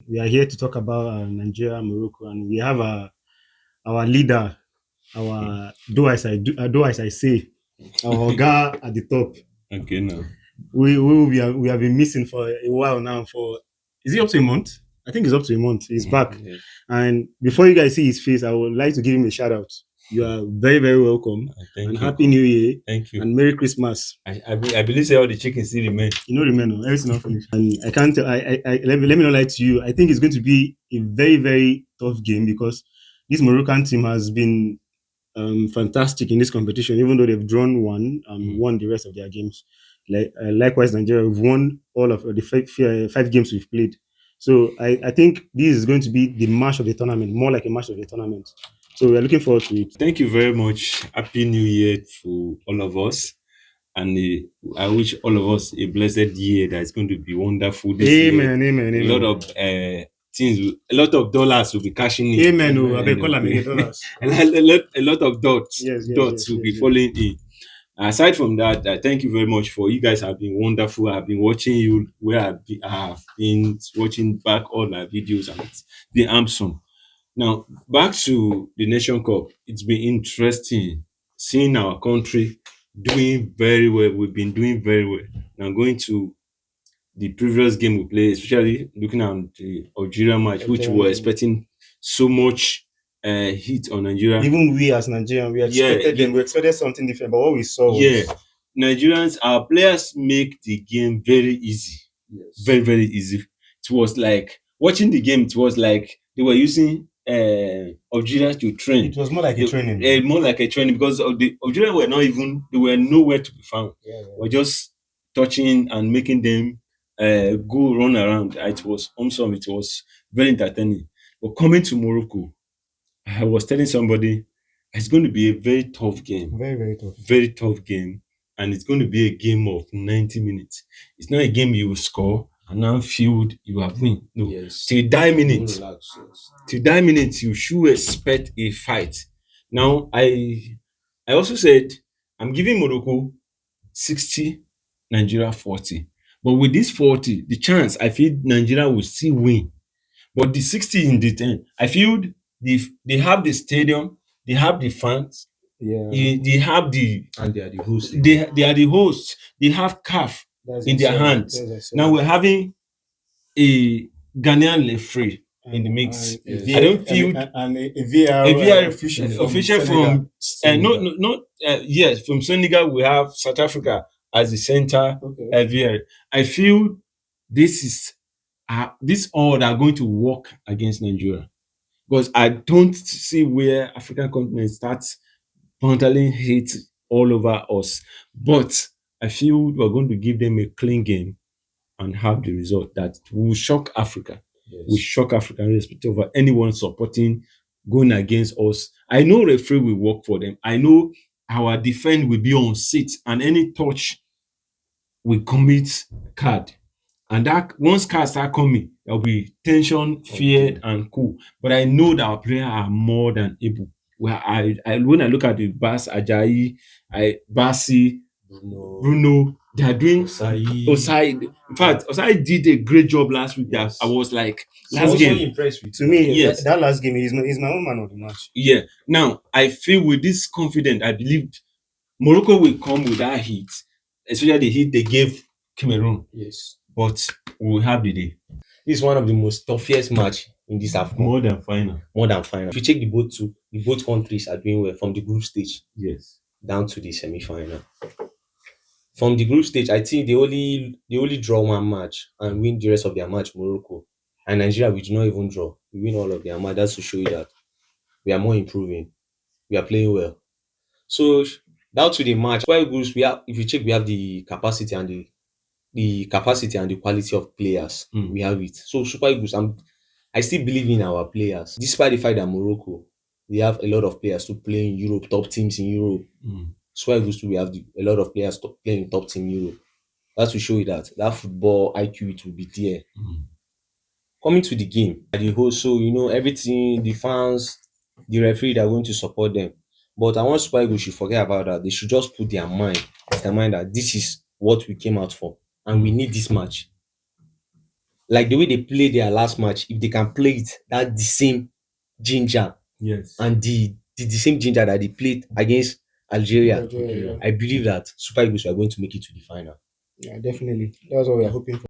We are here to talk about Nigeria, Morocco, and we have our leader, our do as I say, our guy at the top. Okay, now. We have been missing for a while now. For is it up to a month? I think it's up to a month. He's back, Yes. and before you guys see his face, I would like to give him a shout out. You are very very welcome, and Thank you. Happy New Year, Thank you. and Merry Christmas. I believe say all the chickens still remain. You know, remember everything not finished. And I can't. Let me not lie to you. I think it's going to be a very very tough game because this Moroccan team has been fantastic in this competition, even though they've drawn one and Mm. won the rest of their games. Likewise, Nigeria, we've won all of the five games we've played. So I think this is going to be the match of the tournament, more like a match of the tournament. So we're looking forward to it. Thank you very much. Happy New Year to all of us. And I wish all of us a blessed year that is going to be wonderful this year. Amen, amen, A amen. lot of things, a lot of dollars will be cashing in. Amen. Oh, I beg call again dollars. A lot of dots, Yes, yes, dots yes, will yes, be yes. falling in. Aside from that, thank you very much for you guys have been wonderful. I've been watching you where I have been watching back all my videos and it's been awesome. Now back to the Nation Cup. It's been interesting seeing our country doing very well. We've been doing very well. Now going to the previous game we played, especially looking at the Algeria match, which we were expecting so much hit on Nigeria. Even we as Nigerians, we expected them. We expected something different, but what we saw was Nigerians, our players make the game very easy. Yes. Very, very easy. It was like watching the game, it was like they were using Algeria to train. It was more like a training. More like a training because the Algeria were not even, they were nowhere to be found. We're just touching and making them go run around. It was awesome. It was very entertaining. But coming to Morocco, I was telling somebody it's going to be a very tough game. Very, very tough. Very tough game. And it's going to be a game of 90 minutes. It's not a game you will score and now field you have win. No. Yes. Till die minutes. Relax, yes. Till die minutes, you should expect a fight. Now, I also said I'm giving Morocco 60, Nigeria 40. But with this 40, the chance I feel Nigeria will still win. But the 60 in the 10, I feel they have the stadium, they have the fans, they have the And they are the hosts. they are the hosts, they have CAF in their hands. Now we're having a Ghanaian referee in the mix. I don't feel and a VR official from yes, from Senegal. We have South Africa as the center. VR. I feel this is this all are going to work against Nigeria because I don't see where African continent starts frontally hate all over us. But I feel we're going to give them a clean game and have the result that will shock Africa. Yes. Will shock Africa irrespective of anyone supporting going against us. I know referee will work for them. I know our defense will be on seat and any touch will commit card. And that once cards start coming, there'll be tension, fear, and cool. But I know that our players are more than able. Well, when I look at the Bas Ajayi, Basi, Bruno, they are doing Osai. In fact, Osai did a great job last week. That I was like last game. Impressed with. To me, yes, that last game is my own man of the match. Yeah. Now I feel with this confidence, I believe Morocco will come with that heat, especially the heat they gave Cameroon. Yes. But we will have the day. This is one of the most toughest match in this AFCON. More than final. If you check the both countries are doing well from the group stage Yes. down to the semi-final. From the group stage, I think they only draw one match and win the rest of their match, Morocco. And Nigeria, we do not even draw. We win all of their match. That's to show you that we are more improving. We are playing well. So down to the match, Super Eagles, if you check, we have the capacity and the quality of players. We have it. So Super Eagles, I still believe in our players, despite the fact that Morocco, we have a lot of players to play in Europe, top teams in Europe. Super Eagles, we have a lot of players to play in top team in Europe. That's to show you that football IQ it will be there. Coming to the game, the host, so everything, the fans, the referee, they are going to support them. But I want Super Eagles should forget about that. They should just put their mind that this is what we came out for, and we need this match. like the way they played their last match, if they can play it, that the same ginger Yes. and the same ginger that they played against Algeria, Nigeria, I believe that Super Eagles are going to make it to the final. yeah, definitely. That's what we are hoping for.